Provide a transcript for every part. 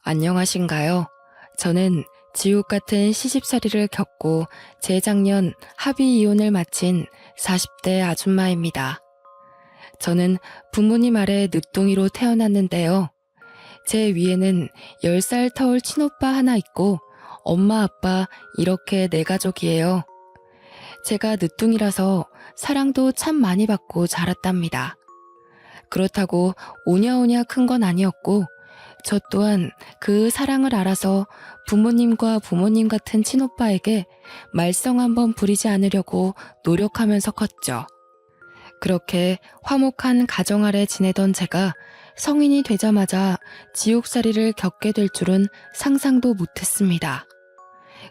안녕하신가요? 저는 지옥 같은 시집살이를 겪고 재작년 합의 이혼을 마친 40대 아줌마입니다. 저는 부모님 아래 늦둥이로 태어났는데요. 제 위에는 10살 터울 친오빠 하나 있고 엄마 아빠 이렇게 네 가족이에요. 제가 늦둥이라서 사랑도 참 많이 받고 자랐답니다. 그렇다고 오냐오냐 큰 건 아니었고 저 또한 그 사랑을 알아서 부모님과 부모님 같은 친오빠에게 말썽 한번 부리지 않으려고 노력하면서 컸죠. 그렇게 화목한 가정 아래 지내던 제가 성인이 되자마자 지옥살이를 겪게 될 줄은 상상도 못했습니다.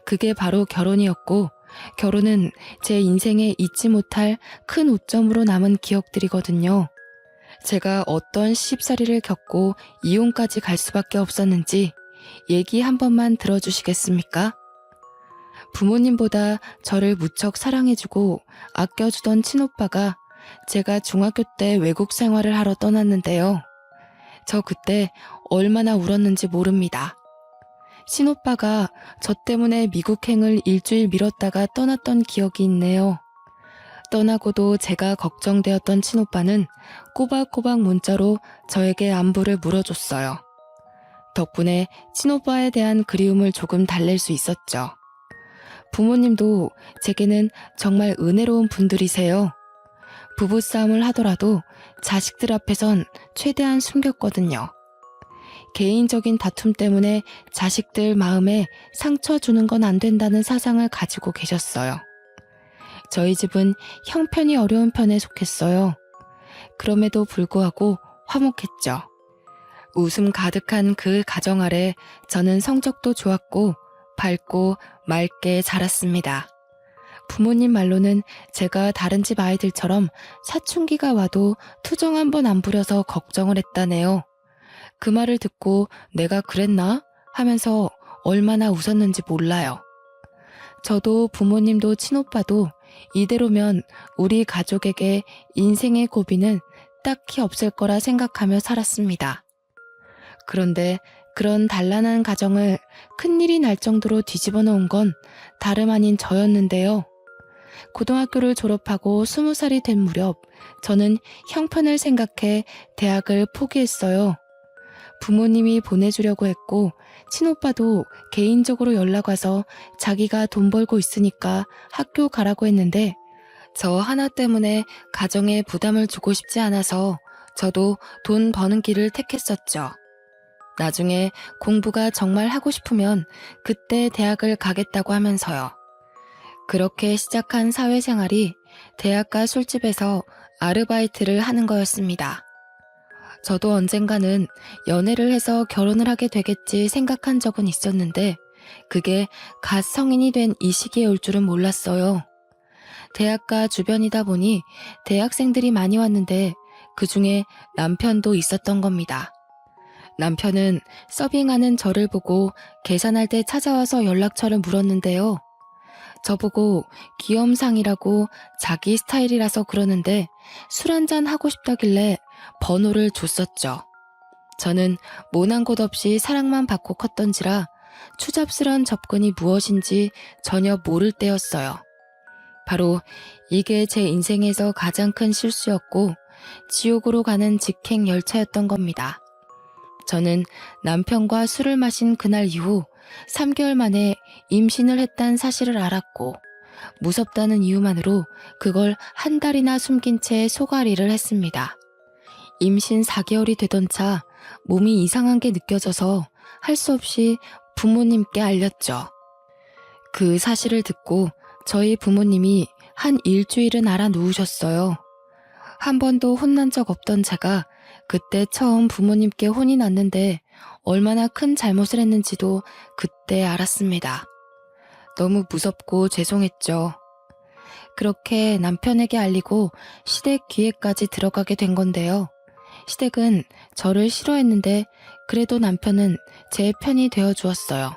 그게 바로 결혼이었고, 결혼은 제 인생에 잊지 못할 큰 오점으로 남은 기억들이거든요. 제가 어떤 시집살이를 겪고 이혼까지 갈 수밖에 없었는지 얘기 한 번만 들어주시겠습니까? 부모님보다 저를 무척 사랑해주고 아껴주던 친오빠가 제가 중학교 때 외국 생활을 하러 떠났는데요. 저 그때 얼마나 울었는지 모릅니다. 친오빠가 저 때문에 미국행을 일주일 미뤘다가 떠났던 기억이 있네요. 떠나고도 제가 걱정되었던 친오빠는 꼬박꼬박 문자로 저에게 안부를 물어줬어요. 덕분에 친오빠에 대한 그리움을 조금 달랠 수 있었죠. 부모님도 제게는 정말 은혜로운 분들이세요. 부부싸움을 하더라도 자식들 앞에선 최대한 숨겼거든요. 개인적인 다툼 때문에 자식들 마음에 상처 주는 건 안 된다는 사상을 가지고 계셨어요. 저희 집은 형편이 어려운 편에 속했어요. 그럼에도 불구하고 화목했죠. 웃음 가득한 그 가정 아래 저는 성적도 좋았고 밝고 맑게 자랐습니다. 부모님 말로는 제가 다른 집 아이들처럼 사춘기가 와도 투정 한 번 안 부려서 걱정을 했다네요. 그 말을 듣고 내가 그랬나? 하면서 얼마나 웃었는지 몰라요. 저도 부모님도 친오빠도 이대로면 우리 가족에게 인생의 고비는 딱히 없을 거라 생각하며 살았습니다. 그런데 그런 단란한 가정을 큰일이 날 정도로 뒤집어 놓은 건 다름 아닌 저였는데요. 고등학교를 졸업하고 20살이 된 무렵 저는 형편을 생각해 대학을 포기했어요. 부모님이 보내주려고 했고 친오빠도 개인적으로 연락 와서 자기가 돈 벌고 있으니까 학교 가라고 했는데 저 하나 때문에 가정에 부담을 주고 싶지 않아서 저도 돈 버는 길을 택했었죠. 나중에 공부가 정말 하고 싶으면 그때 대학을 가겠다고 하면서요. 그렇게 시작한 사회생활이 대학가 술집에서 아르바이트를 하는 거였습니다. 저도 언젠가는 연애를 해서 결혼을 하게 되겠지 생각한 적은 있었는데 그게 갓 성인이 된 이 시기에 올 줄은 몰랐어요. 대학가 주변이다 보니 대학생들이 많이 왔는데 그 중에 남편도 있었던 겁니다. 남편은 서빙하는 저를 보고 계산할 때 찾아와서 연락처를 물었는데요. 저보고 귀염상이라고 자기 스타일이라서 그러는데 술 한잔 하고 싶다길래 번호를 줬었죠. 저는 모난 곳 없이 사랑만 받고 컸던지라 추잡스런 접근이 무엇인지 전혀 모를 때였어요. 바로 이게 제 인생에서 가장 큰 실수였고 지옥으로 가는 직행 열차였던 겁니다. 저는 남편과 술을 마신 그날 이후 3개월 만에 임신을 했다는 사실을 알았고 무섭다는 이유만으로 그걸 한 달이나 숨긴 채 소가리를 했습니다. 임신 4개월이 되던 차 몸이 이상한 게 느껴져서 할 수 없이 부모님께 알렸죠. 그 사실을 듣고 저희 부모님이 한 일주일은 알아 누우셨어요. 한 번도 혼난 적 없던 제가 그때 처음 부모님께 혼이 났는데 얼마나 큰 잘못을 했는지도 그때 알았습니다. 너무 무섭고 죄송했죠. 그렇게 남편에게 알리고 시댁 귀에까지 들어가게 된 건데요. 시댁은 저를 싫어했는데 그래도 남편은 제 편이 되어 주었어요.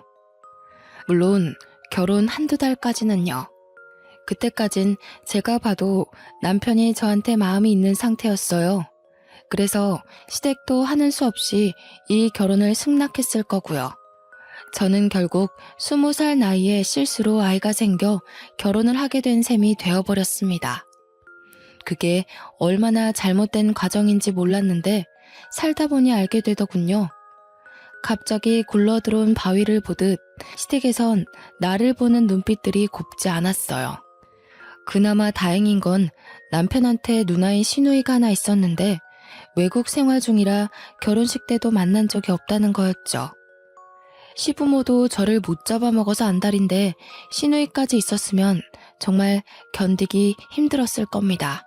물론 결혼 한두 달까지는요. 그때까진 제가 봐도 남편이 저한테 마음이 있는 상태였어요. 그래서 시댁도 하는 수 없이 이 결혼을 승낙했을 거고요. 저는 결국 20살 나이에 실수로 아이가 생겨 결혼을 하게 된 셈이 되어버렸습니다. 그게 얼마나 잘못된 과정인지 몰랐는데 살다 보니 알게 되더군요. 갑자기 굴러들어온 바위를 보듯 시댁에선 나를 보는 눈빛들이 곱지 않았어요. 그나마 다행인 건 남편한테 누나인 시누이가 하나 있었는데 외국 생활 중이라 결혼식 때도 만난 적이 없다는 거였죠. 시부모도 저를 못 잡아먹어서 안달인데 시누이까지 있었으면 정말 견디기 힘들었을 겁니다.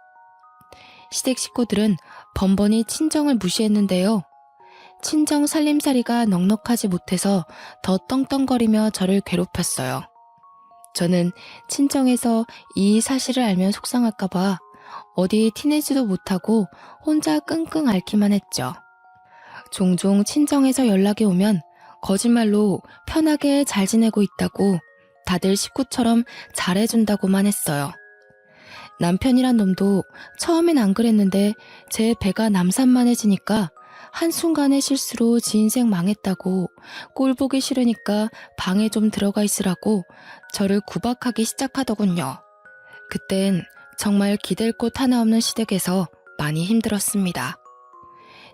시댁 식구들은 번번이 친정을 무시했는데요. 친정 살림살이가 넉넉하지 못해서 더 떵떵거리며 저를 괴롭혔어요. 저는 친정에서 이 사실을 알면 속상할까봐 어디 티내지도 못하고 혼자 끙끙 앓기만 했죠. 종종 친정에서 연락이 오면 거짓말로 편하게 잘 지내고 있다고 다들 식구처럼 잘해준다고만 했어요. 남편이란 놈도 처음엔 안 그랬는데 제 배가 남산만해지니까 한순간의 실수로 지 인생 망했다고 꼴 보기 싫으니까 방에 좀 들어가 있으라고 저를 구박하기 시작하더군요. 그땐 정말 기댈 곳 하나 없는 시댁에서 많이 힘들었습니다.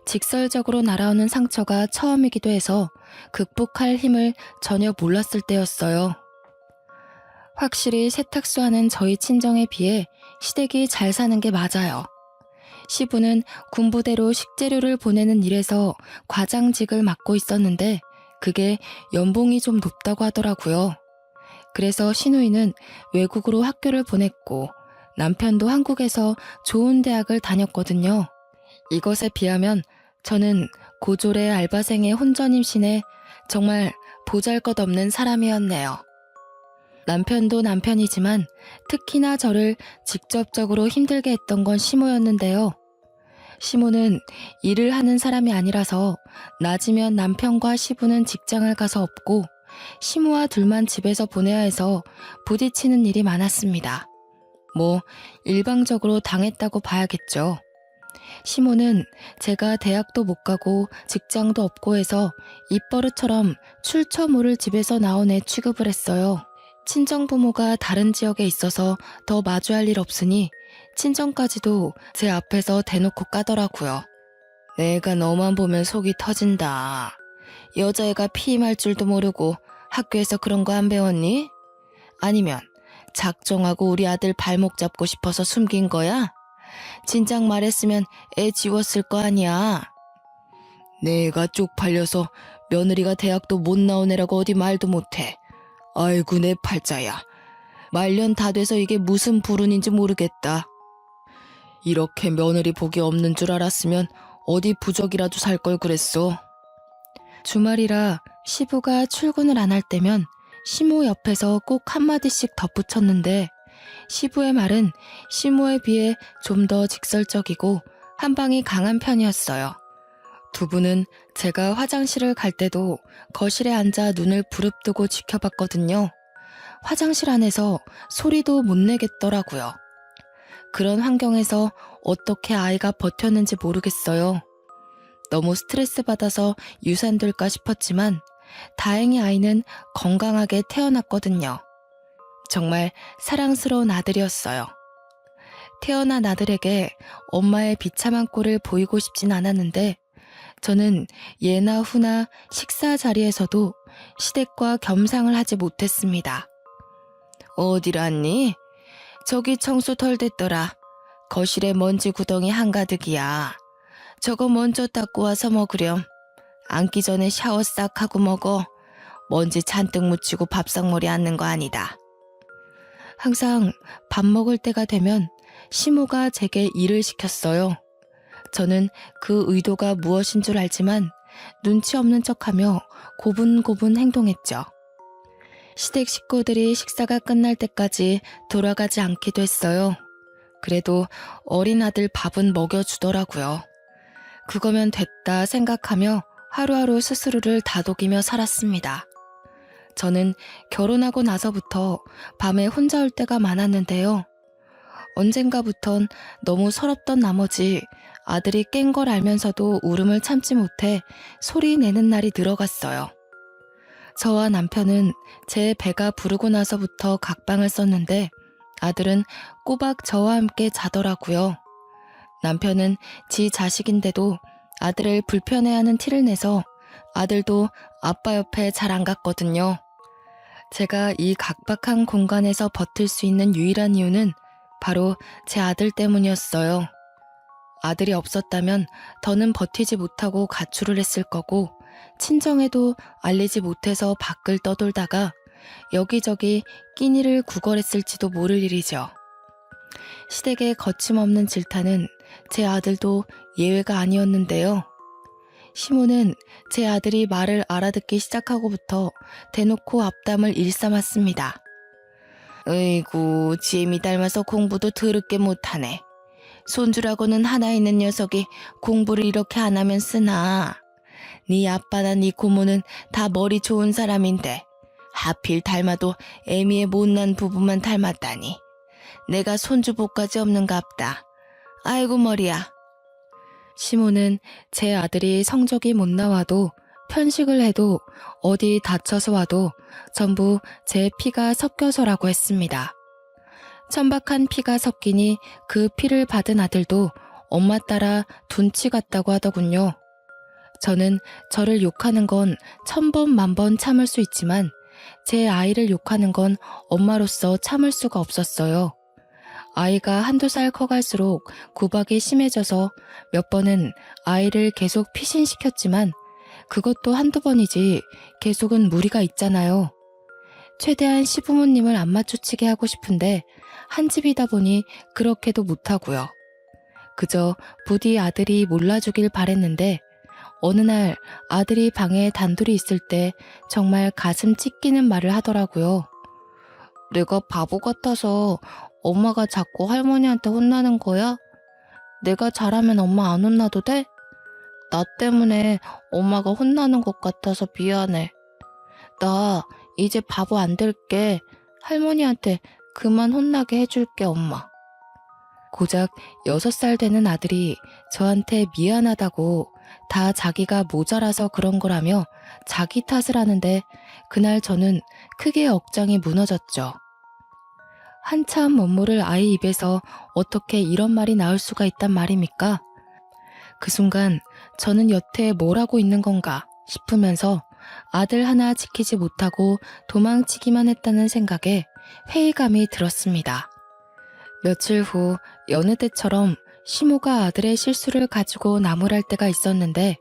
직설적으로 날아오는 상처가 처음이기도 해서 극복할 힘을 전혀 몰랐을 때였어요. 확실히 세탁소하는 저희 친정에 비해 시댁이 잘 사는 게 맞아요. 시부는 군부대로 식재료를 보내는 일에서 과장직을 맡고 있었는데 그게 연봉이 좀 높다고 하더라고요. 그래서 시누이는 외국으로 학교를 보냈고 남편도 한국에서 좋은 대학을 다녔거든요. 이것에 비하면 저는 고졸의 알바생의 혼전 임신에 정말 보잘것없는 사람이었네요. 남편도 남편이지만 특히나 저를 직접적으로 힘들게 했던 건 시모였는데요. 시모는 일을 하는 사람이 아니라서 낮이면 남편과 시부는 직장을 가서 없고 시모와 둘만 집에서 보내야 해서 부딪히는 일이 많았습니다. 뭐 일방적으로 당했다고 봐야겠죠. 시모는 제가 대학도 못 가고 직장도 없고 해서 입버릇처럼 출처 모를 집에서 나온 애 취급을 했어요. 친정부모가 다른 지역에 있어서 더 마주할 일 없으니 친정까지도 제 앞에서 대놓고 까더라고요. 내가 너만 보면 속이 터진다. 여자애가 피임할 줄도 모르고 학교에서 그런 거 안 배웠니? 아니면 작정하고 우리 아들 발목 잡고 싶어서 숨긴 거야? 진작 말했으면 애 지웠을 거 아니야. 내가 쪽팔려서 며느리가 대학도 못 나온 애라고 어디 말도 못해. 아이고 내 팔자야. 말년 다 돼서 이게 무슨 불운인지 모르겠다. 이렇게 며느리 복이 없는 줄 알았으면 어디 부적이라도 살 걸 그랬어. 주말이라 시부가 출근을 안 할 때면 시모 옆에서 꼭 한마디씩 덧붙였는데 시부의 말은 시모에 비해 좀 더 직설적이고 한방이 강한 편이었어요. 두 분은 제가 화장실을 갈 때도 거실에 앉아 눈을 부릅뜨고 지켜봤거든요. 화장실 안에서 소리도 못 내겠더라고요. 그런 환경에서 어떻게 아이가 버텼는지 모르겠어요. 너무 스트레스 받아서 유산될까 싶었지만 다행히 아이는 건강하게 태어났거든요. 정말 사랑스러운 아들이었어요. 태어난 아들에게 엄마의 비참한 꼴을 보이고 싶진 않았는데 저는 예나 후나 식사 자리에서도 시댁과 겸상을 하지 못했습니다. 어디를 왔니? 저기 청소 덜 됐더라. 거실에 먼지 구덩이 한가득이야. 저거 먼저 닦고 와서 먹으렴. 앉기 전에 샤워 싹 하고 먹어. 먼지 잔뜩 묻히고 밥상머리 앉는 거 아니다. 항상 밥 먹을 때가 되면 시모가 제게 일을 시켰어요. 저는 그 의도가 무엇인 줄 알지만 눈치 없는 척하며 고분고분 행동했죠. 시댁 식구들이 식사가 끝날 때까지 돌아가지 않기도 했어요. 그래도 어린 아들 밥은 먹여주더라고요. 그거면 됐다 생각하며 하루하루 스스로를 다독이며 살았습니다. 저는 결혼하고 나서부터 밤에 혼자 올 때가 많았는데요. 언젠가부턴 너무 서럽던 나머지 아들이 깬 걸 알면서도 울음을 참지 못해 소리 내는 날이 늘어갔어요. 저와 남편은 제 배가 부르고 나서부터 각방을 썼는데 아들은 꼬박 저와 함께 자더라고요. 남편은 지 자식인데도 아들을 불편해하는 티를 내서 아들도 아빠 옆에 잘 안 갔거든요. 제가 이 각박한 공간에서 버틸 수 있는 유일한 이유는 바로 제 아들 때문이었어요. 아들이 없었다면 더는 버티지 못하고 가출을 했을 거고 친정에도 알리지 못해서 밖을 떠돌다가 여기저기 끼니를 구걸했을지도 모를 일이죠. 시댁의 거침없는 질타는 제 아들도 예외가 아니었는데요. 시모는 제 아들이 말을 알아듣기 시작하고부터 대놓고 앞담을 일삼았습니다. 으이구, 지엠이 닮아서 공부도 더럽게 못하네. 손주라고는 하나 있는 녀석이 공부를 이렇게 안 하면 쓰나. 네 아빠나 네 고모는 다 머리 좋은 사람인데 하필 닮아도 애미의 못난 부부만 닮았다니. 내가 손주복까지 없는갑다. 아이고 머리야. 시모는 제 아들이 성적이 못 나와도 편식을 해도 어디 다쳐서 와도 전부 제 피가 섞여서라고 했습니다. 천박한 피가 섞이니 그 피를 받은 아들도 엄마 따라 둔치 같다고 하더군요. 저는 저를 욕하는 건 1000번 만번 참을 수 있지만 제 아이를 욕하는 건 엄마로서 참을 수가 없었어요. 아이가 한두 살 커갈수록 구박이 심해져서 몇 번은 아이를 계속 피신시켰지만 그것도 한두 번이지 계속은 무리가 있잖아요. 최대한 시부모님을 안 맞추치게 하고 싶은데 한 집이다 보니 그렇게도 못하고요. 그저 부디 아들이 몰라주길 바랬는데 어느 날 아들이 방에 단둘이 있을 때 정말 가슴 찢기는 말을 하더라고요. 내가 바보 같아서 엄마가 자꾸 할머니한테 혼나는 거야? 내가 잘하면 엄마 안 혼나도 돼? 나 때문에 엄마가 혼나는 것 같아서 미안해. 나 이제 바보 안 될게. 할머니한테 그만 혼나게 해줄게, 엄마. 고작 6살 되는 아들이 저한테 미안하다고 다 자기가 모자라서 그런 거라며 자기 탓을 하는데 그날 저는 크게 억장이 무너졌죠. 한참 못 모를 아이 입에서 어떻게 이런 말이 나올 수가 있단 말입니까? 그 순간 저는 여태 뭘 하고 있는 건가 싶으면서 아들 하나 지키지 못하고 도망치기만 했다는 생각에 회의감이 들었습니다. 며칠 후 여느 때처럼 시모가 아들의 실수를 가지고 나무랄 때가 있었는데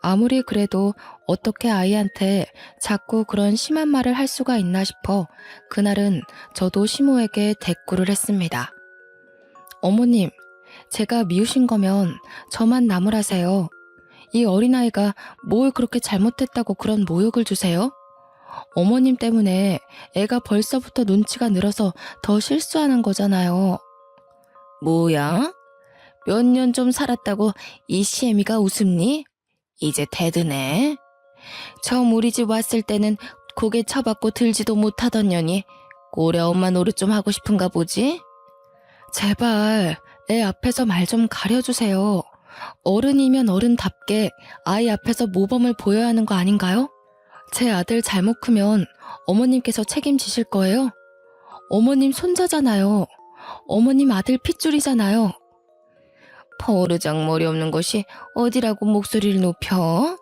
아무리 그래도 어떻게 아이한테 자꾸 그런 심한 말을 할 수가 있나 싶어 그날은 저도 시모에게 대꾸를 했습니다. 어머님, 제가 미우신 거면 저만 나무라세요. 이 어린아이가 뭘 그렇게 잘못했다고 그런 모욕을 주세요? 어머님 때문에 애가 벌써부터 눈치가 늘어서 더 실수하는 거잖아요. 뭐야? 몇 년 좀 살았다고 이 시애미가 웃음니? 이제 대드네. 처음 우리 집 왔을 때는 고개 쳐받고 들지도 못하던 년이 올해 엄마 노릇 좀 하고 싶은가 보지? 제발 애 앞에서 말 좀 가려주세요. 어른이면 어른답게 아이 앞에서 모범을 보여야 하는 거 아닌가요? 제 아들 잘못 크면 어머님께서 책임지실 거예요? 어머님 손자잖아요. 어머님 아들 핏줄이잖아요. 버르장머리 없는 것이 어디라고 목소리를 높여?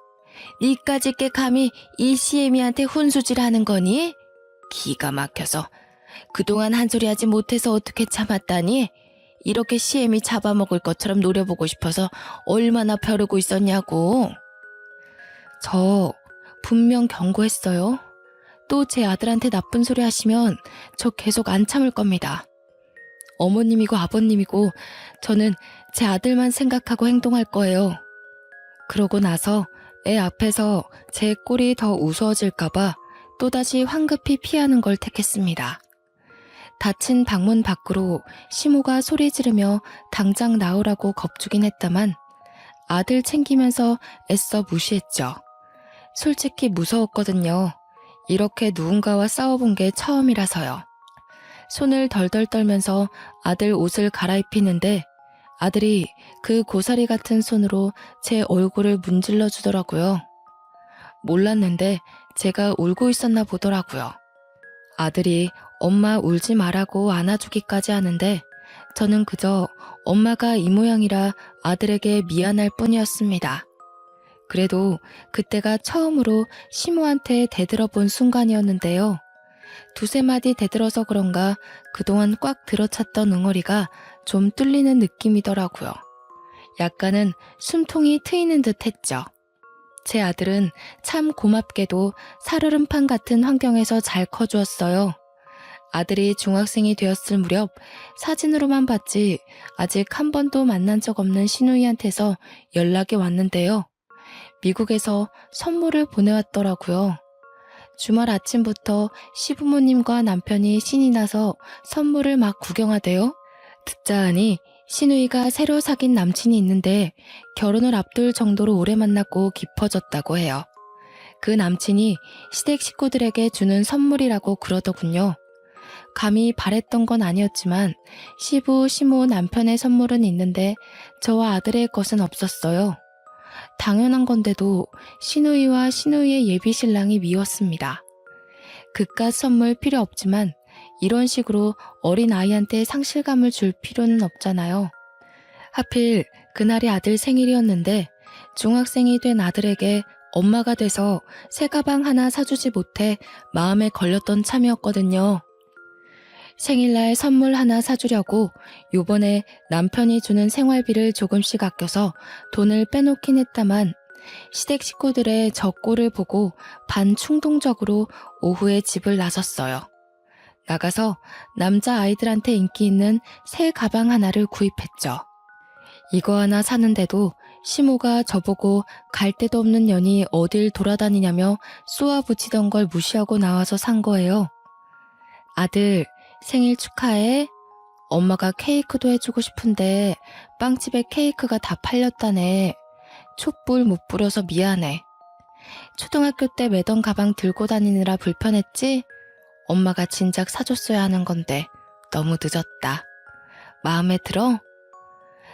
니까짓 게 감히 이 시애미한테 훈수질하는 거니? 기가 막혀서 그동안 한 소리 하지 못해서 어떻게 참았다니? 이렇게 시애미 잡아먹을 것처럼 노려보고 싶어서 얼마나 벼르고 있었냐고. 저 분명 경고했어요. 또 제 아들한테 나쁜 소리 하시면 저 계속 안 참을 겁니다. 어머님이고 아버님이고 저는 제 아들만 생각하고 행동할 거예요. 그러고 나서 애 앞에서 제 꼴이 더 우스워질까봐 또다시 황급히 피하는 걸 택했습니다. 닫힌 방문 밖으로 시모가 소리 지르며 당장 나오라고 겁주긴 했다만 아들 챙기면서 애써 무시했죠. 솔직히 무서웠거든요. 이렇게 누군가와 싸워본 게 처음이라서요. 손을 덜덜 떨면서 아들 옷을 갈아입히는데 아들이 그 고사리 같은 손으로 제 얼굴을 문질러 주더라고요. 몰랐는데 제가 울고 있었나 보더라고요. 아들이 엄마 울지 말라고 안아주기까지 하는데 저는 그저 엄마가 이 모양이라 아들에게 미안할 뿐이었습니다. 그래도 그때가 처음으로 시모한테 대들어본 순간이었는데요. 두세 마디 대들어서 그런가 그동안 꽉 들어찼던 응어리가 좀 뚫리는 느낌이더라고요. 약간은 숨통이 트이는 듯 했죠. 제 아들은 참 고맙게도 살얼음판 같은 환경에서 잘 커주었어요. 아들이 중학생이 되었을 무렵 사진으로만 봤지 아직 한 번도 만난 적 없는 시누이한테서 연락이 왔는데요. 미국에서 선물을 보내왔더라고요. 주말 아침부터 시부모님과 남편이 신이 나서 선물을 막 구경하대요. 듣자 하니 시누이가 새로 사귄 남친이 있는데 결혼을 앞둘 정도로 오래 만났고 깊어졌다고 해요. 그 남친이 시댁 식구들에게 주는 선물이라고 그러더군요. 감히 바랬던 건 아니었지만 시부, 시모 남편의 선물은 있는데 저와 아들의 것은 없었어요. 당연한 건데도 시누이와 시누이의 예비 신랑이 미웠습니다. 그깟 선물 필요 없지만 이런 식으로 어린 아이한테 상실감을 줄 필요는 없잖아요. 하필 그날이 아들 생일이었는데 중학생이 된 아들에게 엄마가 돼서 새 가방 하나 사주지 못해 마음에 걸렸던 참이었거든요. 생일날 선물 하나 사주려고 요번에 남편이 주는 생활비를 조금씩 아껴서 돈을 빼놓긴 했다만 시댁 식구들의 저 꼴을 보고 반충동적으로 오후에 집을 나섰어요. 나가서 남자 아이들한테 인기 있는 새 가방 하나를 구입했죠. 이거 하나 사는데도 시모가 저보고 갈 데도 없는 년이 어딜 돌아다니냐며 쏘아붙이던 걸 무시하고 나와서 산 거예요. 아들, 생일 축하해. 엄마가 케이크도 해주고 싶은데 빵집에 케이크가 다 팔렸다네. 촛불 못 불어서 미안해. 초등학교 때 매던 가방 들고 다니느라 불편했지? 엄마가 진작 사줬어야 하는 건데 너무 늦었다. 마음에 들어?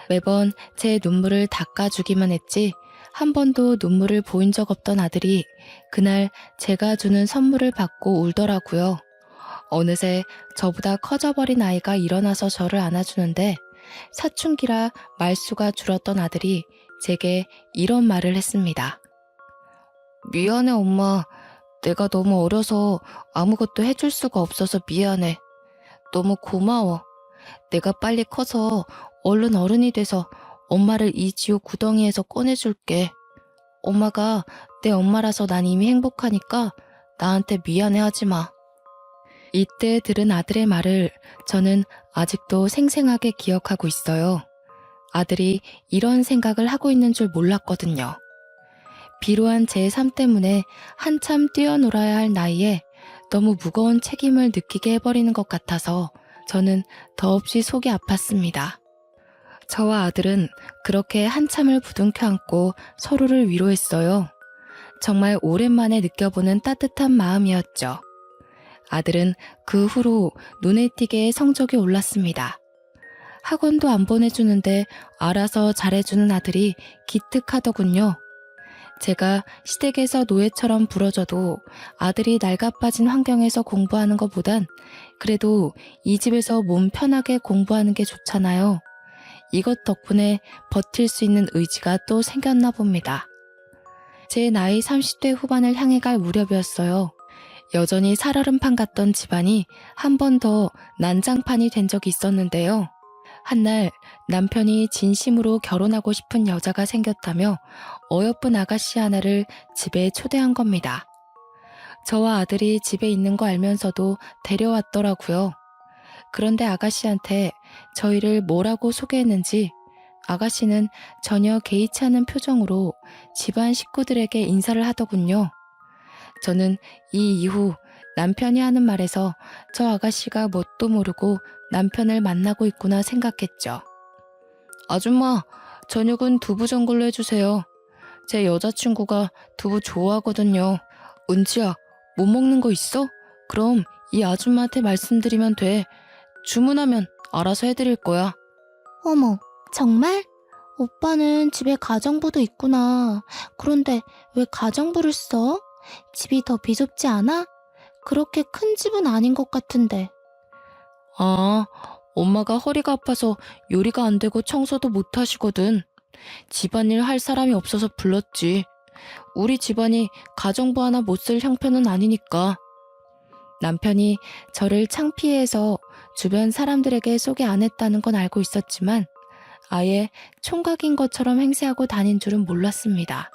매번 제 눈물을 닦아주기만 했지 한 번도 눈물을 보인 적 없던 아들이 그날 제가 주는 선물을 받고 울더라고요. 어느새 저보다 커져버린 아이가 일어나서 저를 안아주는데 사춘기라 말수가 줄었던 아들이 제게 이런 말을 했습니다. 미안해 엄마. 내가 너무 어려서 아무것도 해줄 수가 없어서 미안해. 너무 고마워. 내가 빨리 커서 얼른 어른이 돼서 엄마를 이 지옥 구덩이에서 꺼내줄게. 엄마가 내 엄마라서 난 이미 행복하니까 나한테 미안해하지 마. 이때 들은 아들의 말을 저는 아직도 생생하게 기억하고 있어요. 아들이 이런 생각을 하고 있는 줄 몰랐거든요. 비로한 제 삶 때문에 한참 뛰어놀아야 할 나이에 너무 무거운 책임을 느끼게 해버리는 것 같아서 저는 더없이 속이 아팠습니다. 저와 아들은 그렇게 한참을 부둥켜 안고 서로를 위로했어요. 정말 오랜만에 느껴보는 따뜻한 마음이었죠. 아들은 그 후로 눈에 띄게 성적이 올랐습니다. 학원도 안 보내주는데 알아서 잘해주는 아들이 기특하더군요. 제가 시댁에서 노예처럼 부러져도 아들이 낡아빠진 환경에서 공부하는 것보단 그래도 이 집에서 몸 편하게 공부하는 게 좋잖아요. 이것 덕분에 버틸 수 있는 의지가 또 생겼나 봅니다. 제 나이 30대 후반을 향해 갈 무렵이었어요. 여전히 살얼음판 같던 집안이 한 번 더 난장판이 된 적이 있었는데요. 한날 남편이 진심으로 결혼하고 싶은 여자가 생겼다며 어여쁜 아가씨 하나를 집에 초대한 겁니다. 저와 아들이 집에 있는 거 알면서도 데려왔더라고요. 그런데 아가씨한테 저희를 뭐라고 소개했는지 아가씨는 전혀 개의치 않은 표정으로 집안 식구들에게 인사를 하더군요. 저는 이 이후 남편이 하는 말에서 저 아가씨가 뭣도 모르고 남편을 만나고 있구나 생각했죠. 아줌마, 저녁은 두부전골로 해주세요. 제 여자친구가 두부 좋아하거든요. 은지야, 못 먹는 거 있어? 그럼 이 아줌마한테 말씀드리면 돼. 주문하면 알아서 해드릴 거야. 어머, 정말? 오빠는 집에 가정부도 있구나. 그런데 왜 가정부를 써? 집이 더 비좁지 않아? 그렇게 큰 집은 아닌 것 같은데. 아, 엄마가 허리가 아파서 요리가 안 되고 청소도 못 하시거든. 집안일 할 사람이 없어서 불렀지. 우리 집안이 가정부 하나 못 쓸 형편은 아니니까. 남편이 저를 창피해서 주변 사람들에게 소개 안 했다는 건 알고 있었지만 아예 총각인 것처럼 행세하고 다닌 줄은 몰랐습니다.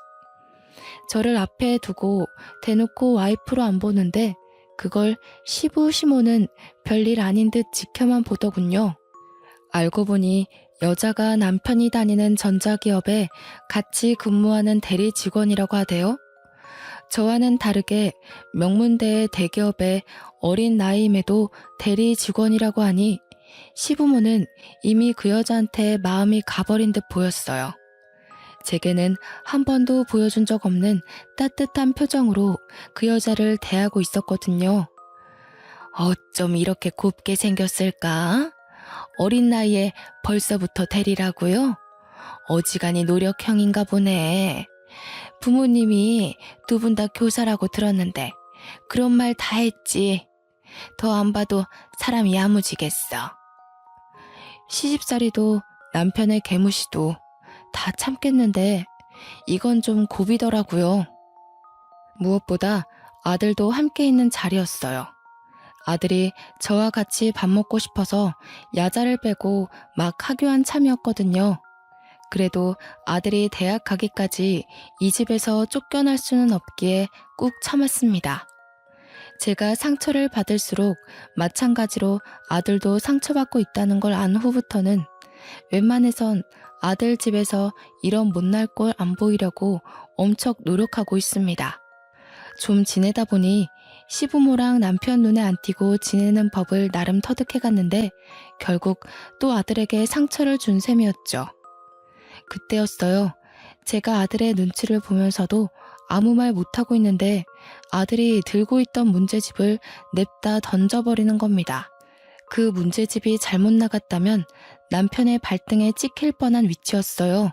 저를 앞에 두고 대놓고 와이프로 안 보는데 그걸 시부시모는 별일 아닌 듯 지켜만 보더군요. 알고 보니 여자가 남편이 다니는 전자기업에 같이 근무하는 대리 직원이라고 하대요. 저와는 다르게 명문대의 대기업의 어린 나이임에도 대리 직원이라고 하니 시부모는 이미 그 여자한테 마음이 가버린 듯 보였어요. 제게는 한 번도 보여준 적 없는 따뜻한 표정으로 그 여자를 대하고 있었거든요. 어쩜 이렇게 곱게 생겼을까? 어린 나이에 벌써부터 대리라고요? 어지간히 노력형인가 보네. 부모님이 두 분 다 교사라고 들었는데 그런 말 다 했지. 더 안 봐도 사람이 야무지겠어. 시집살이도 남편의 개무시도 다 참겠는데 이건 좀 고비더라고요. 무엇보다 아들도 함께 있는 자리였어요. 아들이 저와 같이 밥 먹고 싶어서 야자를 빼고 막 하교한 참이었거든요. 그래도 아들이 대학 가기까지 이 집에서 쫓겨날 수는 없기에 꾹 참았습니다. 제가 상처를 받을수록 마찬가지로 아들도 상처받고 있다는 걸 안 후부터는 웬만해선 아들 집에서 이런 못날 꼴 안 보이려고 엄청 노력하고 있습니다. 좀 지내다 보니 시부모랑 남편 눈에 안 띄고 지내는 법을 나름 터득해갔는데 결국 또 아들에게 상처를 준 셈이었죠. 그때였어요. 제가 아들의 눈치를 보면서도 아무 말 못하고 있는데 아들이 들고 있던 문제집을 냅다 던져버리는 겁니다. 그 문제집이 잘못 나갔다면 남편의 발등에 찍힐 뻔한 위치였어요.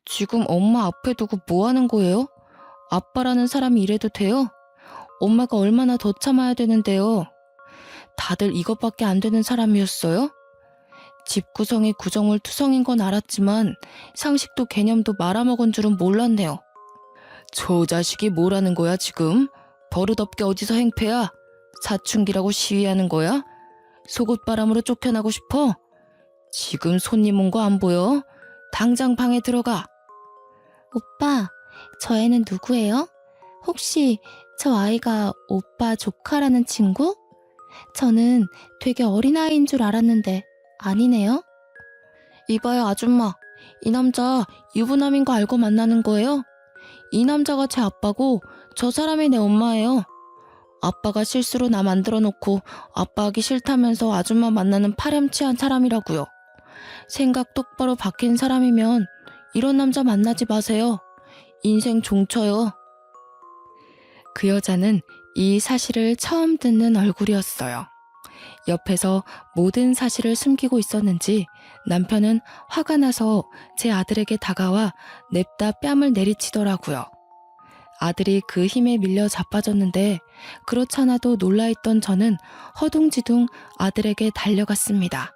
지금 엄마 앞에 두고 뭐 하는 거예요? 아빠라는 사람이 이래도 돼요? 엄마가 얼마나 더 참아야 되는데요. 다들 이것밖에 안 되는 사람이었어요? 집 구성이 구정물투성인 건 알았지만 상식도 개념도 말아먹은 줄은 몰랐네요. 저 자식이 뭐라는 거야 지금? 버릇없게 어디서 행패야? 사춘기라고 시위하는 거야? 속옷바람으로 쫓겨나고 싶어? 지금 손님 온 거 안 보여? 당장 방에 들어가. 오빠, 저 애는 누구예요? 혹시 저 아이가 오빠 조카라는 친구? 저는 되게 어린아이인 줄 알았는데 아니네요? 이봐요 아줌마, 이 남자 유부남인 거 알고 만나는 거예요? 이 남자가 제 아빠고 저 사람이 내 엄마예요. 아빠가 실수로 나 만들어 놓고 아빠 하기 싫다면서 아줌마 만나는 파렴치한 사람이라고요. 생각 똑바로 바뀐 사람이면 이런 남자 만나지 마세요. 인생 종쳐요. 그 여자는 이 사실을 처음 듣는 얼굴이었어요. 옆에서 모든 사실을 숨기고 있었는지 남편은 화가 나서 제 아들에게 다가와 냅다 뺨을 내리치더라고요. 아들이 그 힘에 밀려 자빠졌는데 그렇잖아도 놀라있던 저는 허둥지둥 아들에게 달려갔습니다.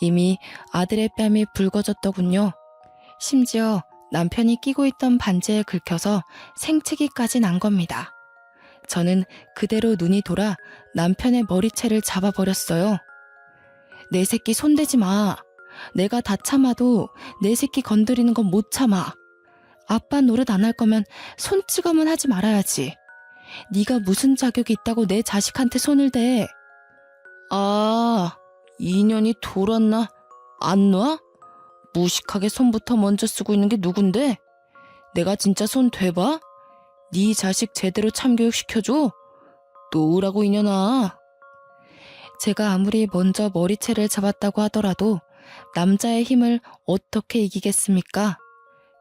이미 아들의 뺨이 붉어졌더군요. 심지어 남편이 끼고 있던 반지에 긁혀서 생채기까지 난 겁니다. 저는 그대로 눈이 돌아 남편의 머리채를 잡아버렸어요. 내 새끼 손대지 마. 내가 다 참아도 내 새끼 건드리는 건 못 참아. 아빠 노릇 안 할 거면 손찌검은 하지 말아야지. 네가 무슨 자격이 있다고 내 자식한테 손을 대. 아, 인연이 돌았나? 안 놔? 무식하게 손부터 먼저 쓰고 있는 게 누군데? 내가 진짜 손 대봐? 네 자식 제대로 참교육 시켜줘? 놓으라고 이년아. 제가 아무리 먼저 머리채를 잡았다고 하더라도 남자의 힘을 어떻게 이기겠습니까?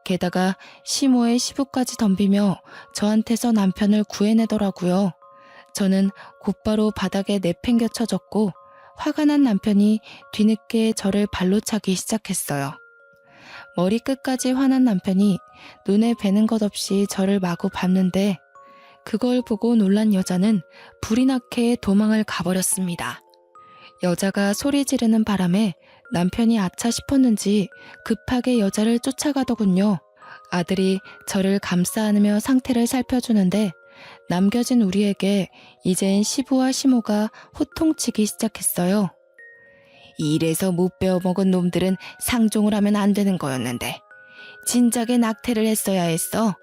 게다가 시모의 시부까지 덤비며 저한테서 남편을 구해내더라고요. 저는 곧바로 바닥에 내팽겨쳐졌고 화가 난 남편이 뒤늦게 저를 발로 차기 시작했어요. 머리끝까지 화난 남편이 눈에 뵈는 것 없이 저를 마구 밟는데 그걸 보고 놀란 여자는 불이 나게 도망을 가버렸습니다. 여자가 소리 지르는 바람에 남편이 아차 싶었는지 급하게 여자를 쫓아가더군요. 아들이 저를 감싸 안으며 상태를 살펴주는데 남겨진 우리에게 이젠 시부와 시모가 호통치기 시작했어요. 이래서 못 배워먹은 놈들은 상종을 하면 안 되는 거였는데 진작에 낙태를 했어야 했어.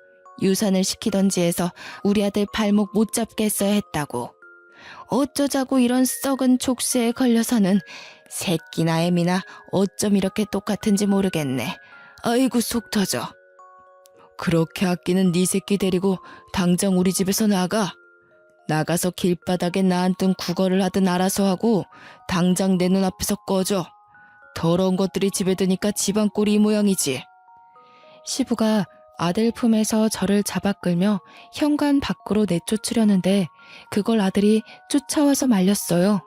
유산을 시키던지 해서 우리 아들 발목 못 잡게 했어야 했다고. 어쩌자고 이런 썩은 족쇄에 걸려서는 새끼나 애미나 어쩜 이렇게 똑같은지 모르겠네. 아이고 속 터져. 그렇게 아끼는 네 새끼 데리고 당장 우리 집에서 나가. 나가서 길바닥에 나앉든 구걸을 하든 알아서 하고 당장 내 눈앞에서 꺼져. 더러운 것들이 집에 드니까 집안 꼴이 이 모양이지. 시부가 아들 품에서 저를 잡아 끌며 현관 밖으로 내쫓으려는데 그걸 아들이 쫓아와서 말렸어요.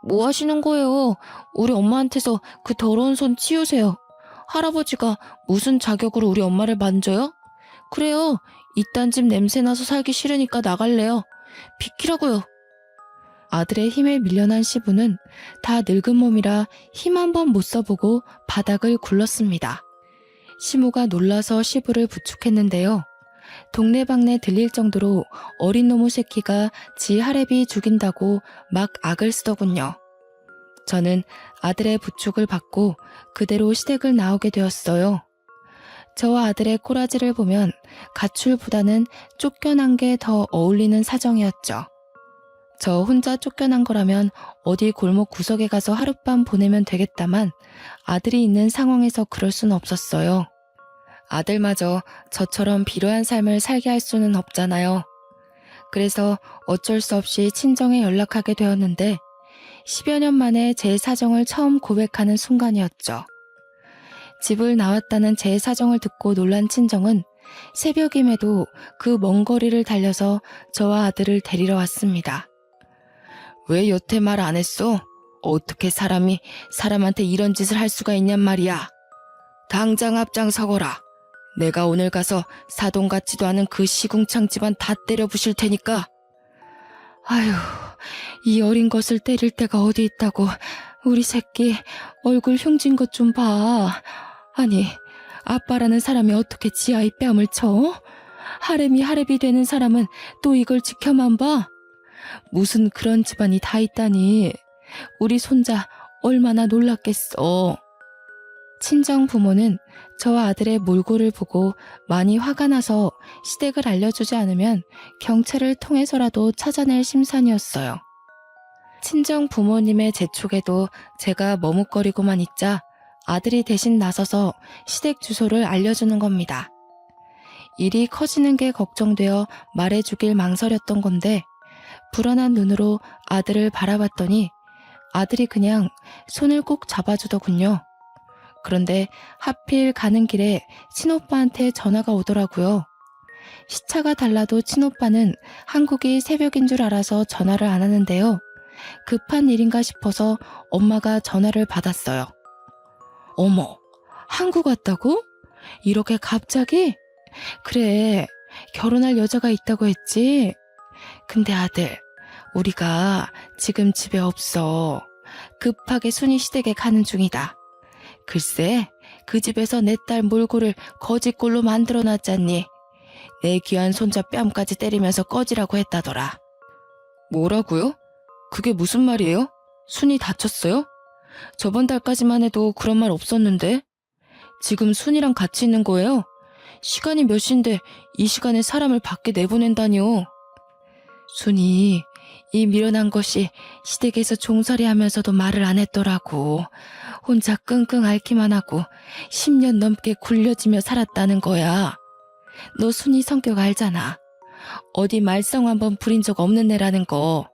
뭐 하시는 거예요? 우리 엄마한테서 그 더러운 손 치우세요. 할아버지가 무슨 자격으로 우리 엄마를 만져요? 그래요. 이딴 집 냄새나서 살기 싫으니까 나갈래요. 비키라고요. 아들의 힘에 밀려난 시부는 다 늙은 몸이라 힘 한 번 못 써보고 바닥을 굴렀습니다. 시모가 놀라서 시부를 부축했는데요. 동네방네 들릴 정도로 어린 놈의 새끼가 지 할애비 죽인다고 막 악을 쓰더군요. 저는 아들의 부축을 받고 그대로 시댁을 나오게 되었어요. 저와 아들의 꼬라지를 보면 가출보다는 쫓겨난 게 더 어울리는 사정이었죠. 저 혼자 쫓겨난 거라면 어디 골목 구석에 가서 하룻밤 보내면 되겠다만 아들이 있는 상황에서 그럴 수는 없었어요. 아들마저 저처럼 비루한 삶을 살게 할 수는 없잖아요. 그래서 어쩔 수 없이 친정에 연락하게 되었는데 10여 년 만에 제 사정을 처음 고백하는 순간이었죠. 집을 나왔다는 제 사정을 듣고 놀란 친정은 새벽임에도 그 먼 거리를 달려서 저와 아들을 데리러 왔습니다. 왜 여태 말 안 했어? 어떻게 사람이 사람한테 이런 짓을 할 수가 있냔 말이야. 당장 앞장서거라. 내가 오늘 가서 사돈 같지도 않은 그 시궁창 집안 다 때려 부실 테니까. 아휴, 이 어린 것을 때릴 데가 어디 있다고. 우리 새끼 얼굴 흉진 것 좀 봐. 아니, 아빠라는 사람이 어떻게 지 아이 뺨을 쳐? 하렘이 하렘이 되는 사람은 또 이걸 지켜만 봐? 무슨 그런 집안이 다 있다니. 우리 손자 얼마나 놀랐겠어. 친정 부모는 저와 아들의 몰골을 보고 많이 화가 나서 시댁을 알려주지 않으면 경찰을 통해서라도 찾아낼 심산이었어요. 친정 부모님의 재촉에도 제가 머뭇거리고만 있자 아들이 대신 나서서 시댁 주소를 알려주는 겁니다. 일이 커지는 게 걱정되어 말해주길 망설였던 건데 불안한 눈으로 아들을 바라봤더니 아들이 그냥 손을 꼭 잡아주더군요. 그런데 하필 가는 길에 친오빠한테 전화가 오더라고요. 시차가 달라도 친오빠는 한국이 새벽인 줄 알아서 전화를 안 하는데요. 급한 일인가 싶어서 엄마가 전화를 받았어요. 어머, 한국 왔다고? 이렇게 갑자기? 그래, 결혼할 여자가 있다고 했지? 근데 아들, 우리가 지금 집에 없어. 급하게 순이 시댁에 가는 중이다. 글쎄, 그 집에서 내 딸 몰골을 거지꼴로 만들어놨잖니. 내 귀한 손자 뺨까지 때리면서 꺼지라고 했다더라. 뭐라고요? 그게 무슨 말이에요? 순이 다쳤어요? 저번 달까지만 해도 그런 말 없었는데. 지금 순이랑 같이 있는 거예요? 시간이 몇 시인데 이 시간에 사람을 밖에 내보낸다니요. 순이 이 미련한 것이 시댁에서 종살이 하면서도 말을 안 했더라고. 혼자 끙끙 앓기만 하고 10년 넘게 굴려지며 살았다는 거야. 너 순이 성격 알잖아. 어디 말썽 한번 부린 적 없는 애라는 거.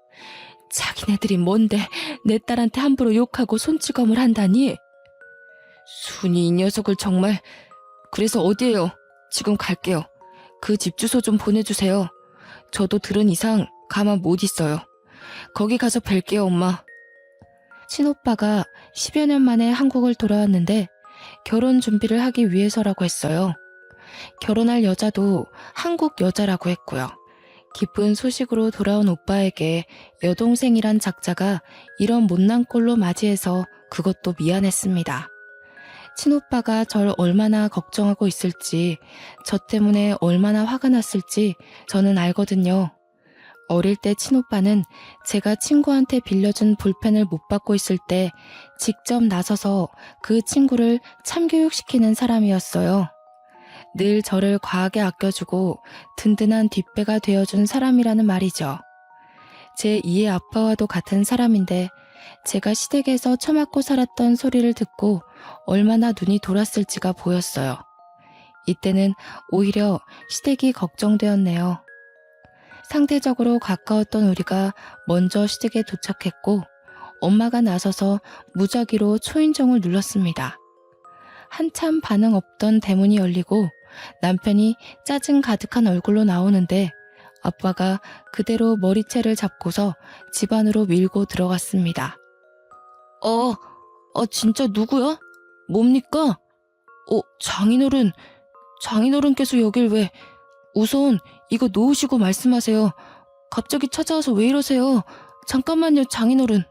자기네들이 뭔데 내 딸한테 함부로 욕하고 손찌검을 한다니? 순이 이 녀석을 정말. 그래서 어디에요? 지금 갈게요. 그 집 주소 좀 보내주세요. 저도 들은 이상 가만 못 있어요. 거기 가서 뵐게요, 엄마. 친오빠가 10여 년 만에 한국을 돌아왔는데 결혼 준비를 하기 위해서라고 했어요. 결혼할 여자도 한국 여자라고 했고요. 기쁜 소식으로 돌아온 오빠에게 여동생이란 작자가 이런 못난 꼴로 맞이해서 그것도 미안했습니다. 친오빠가 절 얼마나 걱정하고 있을지, 저 때문에 얼마나 화가 났을지 저는 알거든요. 어릴 때 친오빠는 제가 친구한테 빌려준 볼펜을 못 받고 있을 때 직접 나서서 그 친구를 참교육시키는 사람이었어요. 늘 저를 과하게 아껴주고 든든한 뒷배가 되어준 사람이라는 말이죠. 제 2의 아빠와도 같은 사람인데 제가 시댁에서 처맞고 살았던 소리를 듣고 얼마나 눈이 돌았을지가 보였어요. 이때는 오히려 시댁이 걱정되었네요. 상대적으로 가까웠던 우리가 먼저 시댁에 도착했고 엄마가 나서서 무작위로 초인종을 눌렀습니다. 한참 반응 없던 대문이 열리고 남편이 짜증 가득한 얼굴로 나오는데 아빠가 그대로 머리채를 잡고서 집 안으로 밀고 들어갔습니다. 진짜 누구야? 뭡니까? 장인어른께서 여길 왜... 우선 이거 놓으시고 말씀하세요. 갑자기 찾아와서 왜 이러세요? 잠깐만요, 장인어른.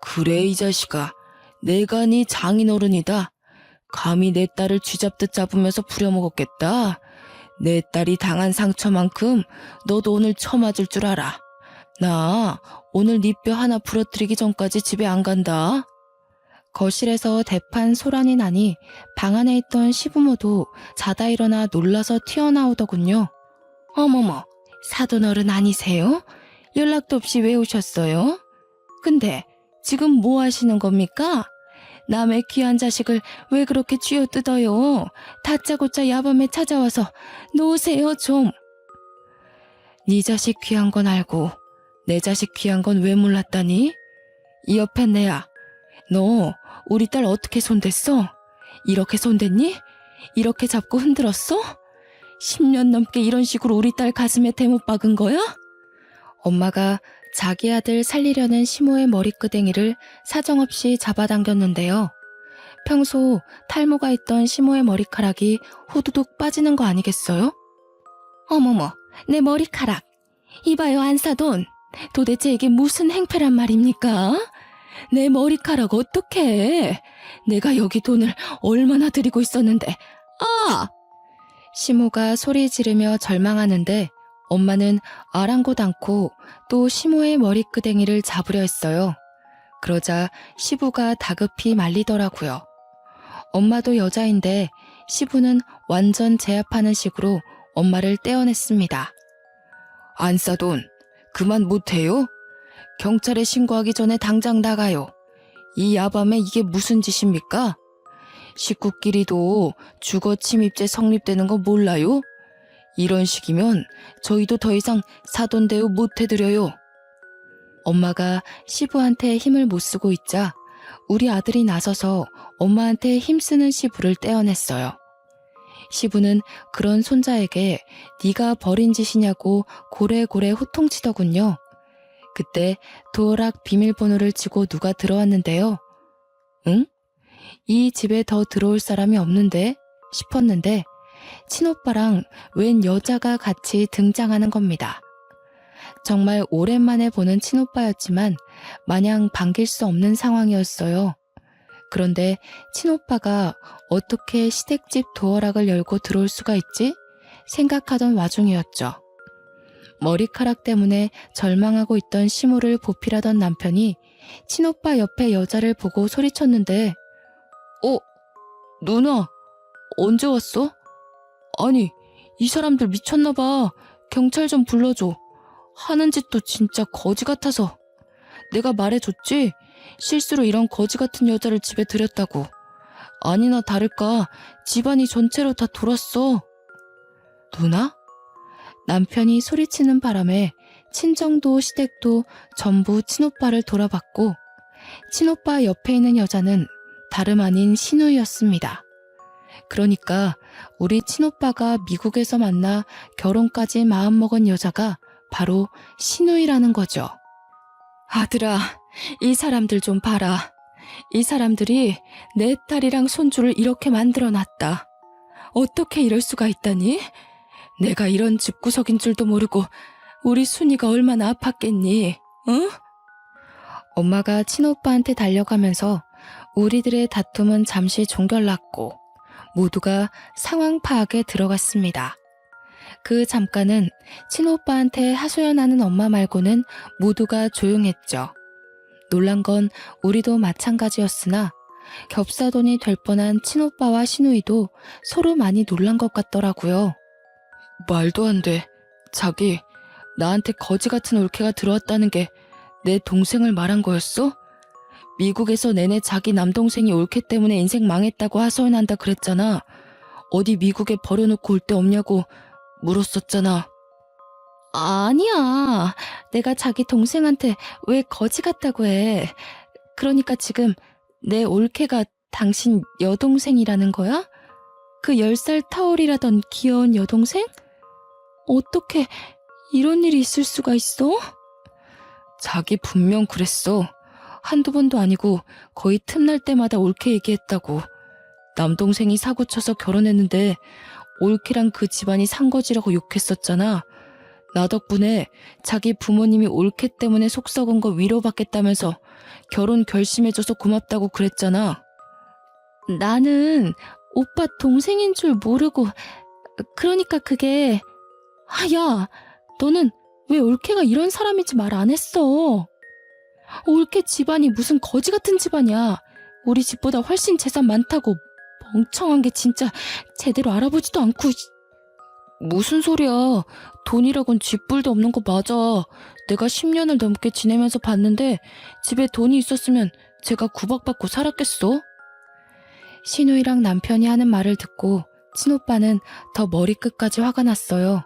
그래, 이 자식아. 내가 네 장인어른이다. 감히 내 딸을 쥐잡듯 잡으면서 부려먹었겠다. 내 딸이 당한 상처만큼 너도 오늘 처맞을 줄 알아. 나 오늘 네 뼈 하나 부러뜨리기 전까지 집에 안 간다. 거실에서 대판 소란이 나니 방 안에 있던 시부모도 자다 일어나 놀라서 튀어나오더군요. 어머머, 사돈어른 아니세요? 연락도 없이 왜 오셨어요? 근데 지금 뭐 하시는 겁니까? 남의 귀한 자식을 왜 그렇게 쥐어뜯어요? 다짜고짜 야밤에 찾아와서 놓으세요 좀. 네 자식 귀한 건 알고 내 자식 귀한 건 왜 몰랐다니? 이 옆에 내야. 너 우리 딸 어떻게 손댔어? 이렇게 손댔니? 이렇게 잡고 흔들었어? 10년 넘게 이런 식으로 우리 딸 가슴에 대못 박은 거야? 엄마가 자기 아들 살리려는 시모의 머리끄댕이를 사정없이 잡아당겼는데요. 평소 탈모가 있던 시모의 머리카락이 후두둑 빠지는 거 아니겠어요? 어머머, 내 머리카락. 이봐요, 안사돈. 도대체 이게 무슨 행패란 말입니까? 내 머리카락 어떡해? 내가 여기 돈을 얼마나 들이고 있었는데. 아! 시모가 소리 지르며 절망하는데 엄마는 아랑곳 않고 또 시모의 머리끄댕이를 잡으려 했어요. 그러자 시부가 다급히 말리더라고요. 엄마도 여자인데 시부는 완전 제압하는 식으로 엄마를 떼어냈습니다. 안사돈, 그만 못해요? 경찰에 신고하기 전에 당장 나가요. 이 야밤에 이게 무슨 짓입니까? 식구끼리도 주거 침입죄 성립되는 거 몰라요? 이런 식이면 저희도 더 이상 사돈 대우 못 해드려요. 엄마가 시부한테 힘을 못 쓰고 있자 우리 아들이 나서서 엄마한테 힘쓰는 시부를 떼어냈어요. 시부는 그런 손자에게 네가 벌인 짓이냐고 고래고래 호통치더군요. 그때 도어락 비밀번호를 치고 누가 들어왔는데요. 응? 이 집에 더 들어올 사람이 없는데 싶었는데 친오빠랑 웬 여자가 같이 등장하는 겁니다. 정말 오랜만에 보는 친오빠였지만 마냥 반길 수 없는 상황이었어요. 그런데 친오빠가 어떻게 시댁집 도어락을 열고 들어올 수가 있지? 생각하던 와중이었죠. 머리카락 때문에 절망하고 있던 시모를 보필하던 남편이 친오빠 옆에 여자를 보고 소리쳤는데 누나, 언제 왔어? 아니, 이 사람들 미쳤나봐. 경찰 좀 불러줘. 하는 짓도 진짜 거지 같아서. 내가 말해줬지? 실수로 이런 거지 같은 여자를 집에 들였다고. 아니나 다를까 집안이 전체로 다 돌았어. 누나? 남편이 소리치는 바람에 친정도 시댁도 전부 친오빠를 돌아봤고 친오빠 옆에 있는 여자는 다름 아닌 신우이였습니다. 그러니까 우리 친오빠가 미국에서 만나 결혼까지 마음먹은 여자가 바로 신우이라는 거죠. 아들아, 이 사람들 좀 봐라. 이 사람들이 내 딸이랑 손주를 이렇게 만들어놨다. 어떻게 이럴 수가 있다니? 내가 이런 집구석인 줄도 모르고 우리 순이가 얼마나 아팠겠니? 응? 엄마가 친오빠한테 달려가면서 우리들의 다툼은 잠시 종결났고 모두가 상황 파악에 들어갔습니다. 그 잠깐은 친오빠한테 하소연하는 엄마 말고는 모두가 조용했죠. 놀란 건 우리도 마찬가지였으나 겹사돈이 될 뻔한 친오빠와 시누이도 서로 많이 놀란 것 같더라고요. 말도 안 돼. 자기, 나한테 거지 같은 올케가 들어왔다는 게 내 동생을 말한 거였어? 미국에서 내내 자기 남동생이 올케 때문에 인생 망했다고 하소연한다 그랬잖아. 어디 미국에 버려놓고 올 데 없냐고 물었었잖아. 아니야. 내가 자기 동생한테 왜 거지 같다고 해. 그러니까 지금 내 올케가 당신 여동생이라는 거야? 그 10살 타올이라던 귀여운 여동생? 어떻게 이런 일이 있을 수가 있어? 자기 분명 그랬어. 한두 번도 아니고 거의 틈날 때마다 올케 얘기했다고. 남동생이 사고 쳐서 결혼했는데 올케랑 그 집안이 산거지라고 욕했었잖아. 나 덕분에 자기 부모님이 올케 때문에 속 썩은 거 위로받겠다면서 결혼 결심해줘서 고맙다고 그랬잖아. 나는 오빠 동생인 줄 모르고, 그러니까 그게... 야, 너는 왜 올케가 이런 사람인지 말 안 했어? 올케 집안이 무슨 거지 같은 집안이야. 우리 집보다 훨씬 재산 많다고. 멍청한 게 진짜 제대로 알아보지도 않고. 무슨 소리야. 돈이라곤 쥐뿔도 없는 거 맞아. 내가 10년을 넘게 지내면서 봤는데 집에 돈이 있었으면 제가 구박받고 살았겠어? 시누이랑 남편이 하는 말을 듣고 친오빠는 더 머리끝까지 화가 났어요.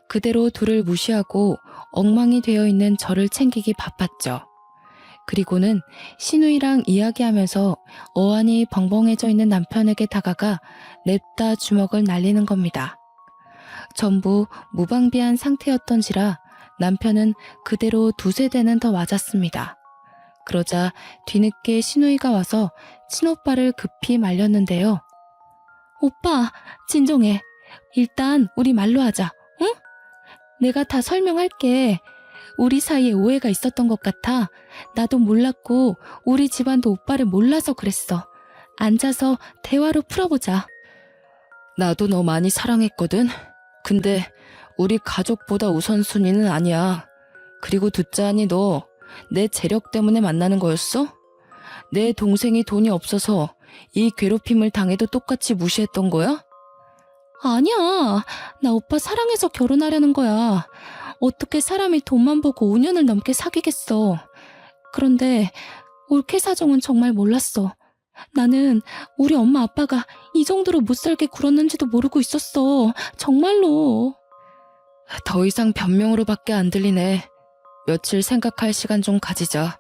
그대로 둘을 무시하고 엉망이 되어 있는 저를 챙기기 바빴죠. 그리고는 시누이랑 이야기하면서 어안이 벙벙해져 있는 남편에게 다가가 냅다 주먹을 날리는 겁니다. 전부 무방비한 상태였던지라 남편은 그대로 두세 대는 더 맞았습니다. 그러자 뒤늦게 시누이가 와서 친오빠를 급히 말렸는데요. 오빠, 진정해. 일단 우리 말로 하자, 응? 내가 다 설명할게. 우리 사이에 오해가 있었던 것 같아. 나도 몰랐고 우리 집안도 오빠를 몰라서 그랬어. 앉아서 대화로 풀어보자. 나도 너 많이 사랑했거든. 근데 우리 가족보다 우선순위는 아니야. 그리고 듣자하니 너 내 재력 때문에 만나는 거였어? 내 동생이 돈이 없어서 이 괴롭힘을 당해도 똑같이 무시했던 거야? 아니야. 나 오빠 사랑해서 결혼하려는 거야. 어떻게 사람이 돈만 보고 5년을 넘게 사귀겠어. 그런데 올케 사정은 정말 몰랐어. 나는 우리 엄마 아빠가 이 정도로 못 살게 굴었는지도 모르고 있었어. 정말로. 더 이상 변명으로밖에 안 들리네. 며칠 생각할 시간 좀 가지자.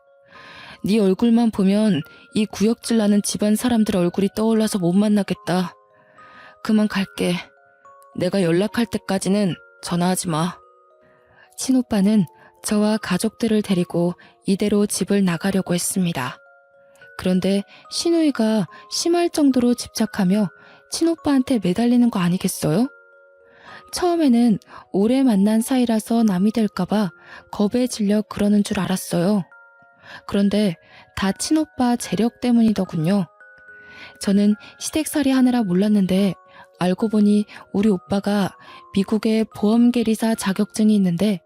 네 얼굴만 보면 이 구역질 나는 집안 사람들 얼굴이 떠올라서 못 만나겠다. 그만 갈게. 내가 연락할 때까지는 전화하지 마. 친오빠는 저와 가족들을 데리고 이대로 집을 나가려고 했습니다. 그런데 시누이가 심할 정도로 집착하며 친오빠한테 매달리는 거 아니겠어요? 처음에는 오래 만난 사이라서 남이 될까봐 겁에 질려 그러는 줄 알았어요. 그런데 다 친오빠 재력 때문이더군요. 저는 시댁살이 하느라 몰랐는데 알고 보니 우리 오빠가 미국에 보험계리사 자격증이 있는데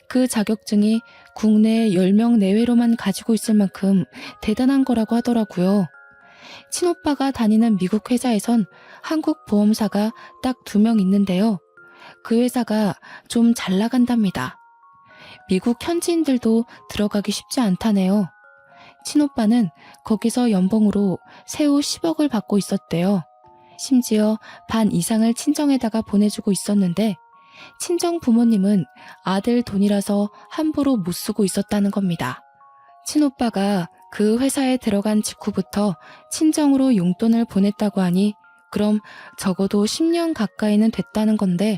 그 자격증이 국내 10명 내외로만 가지고 있을 만큼 대단한 거라고 하더라고요. 친오빠가 다니는 미국 회사에선 한국 보험사가 딱 2명 있는데요. 그 회사가 좀 잘 나간답니다. 미국 현지인들도 들어가기 쉽지 않다네요. 친오빠는 거기서 연봉으로 세후 10억을 받고 있었대요. 심지어 반 이상을 친정에다가 보내주고 있었는데 친정 부모님은 아들 돈이라서 함부로 못 쓰고 있었다는 겁니다. 친오빠가 그 회사에 들어간 직후부터 친정으로 용돈을 보냈다고 하니 그럼 적어도 10년 가까이는 됐다는 건데